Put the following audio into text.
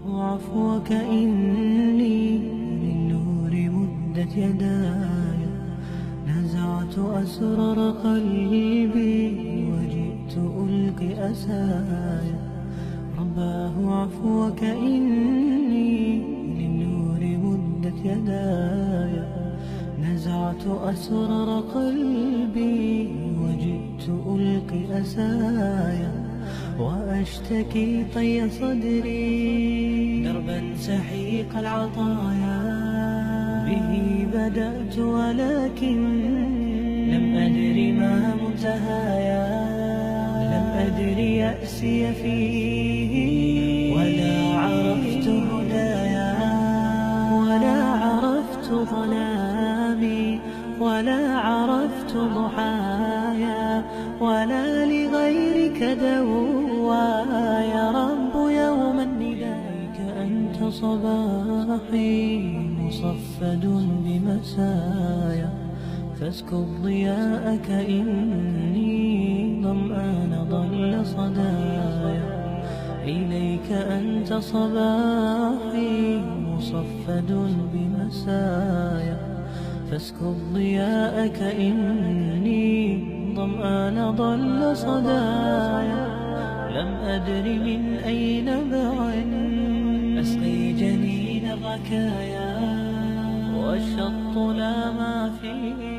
عفوك إني للنور مدت يداي، نزعت أسرار قلبي وجئت ألقي أسايا. رباه عفوك إني للنور مدت يداي، نزعت أسرار قلبي وجئت ألقي أسايا. وأشتكي طي صدري دربا سحيق العطايا، به بدأت ولكن لم أدر ما منتهايا. لم أدر يأسي فيه ولا عرفت هدايا، ولا عرفت ظلامي ولا عرفت ضحايا، ولا لغيرك دوايا. رب يوما إليك أنت صباحي مصفد بمسايا، فاسكب ضياءك إني ظمآن ضل صدايا. إليك أنت صباحي مصفد بمسايا، فاسكب ضياءك إني ظمآن ضل صدايا. لم أدر من أي نبع أسقي جنين الركايا، والشط لا ما فيه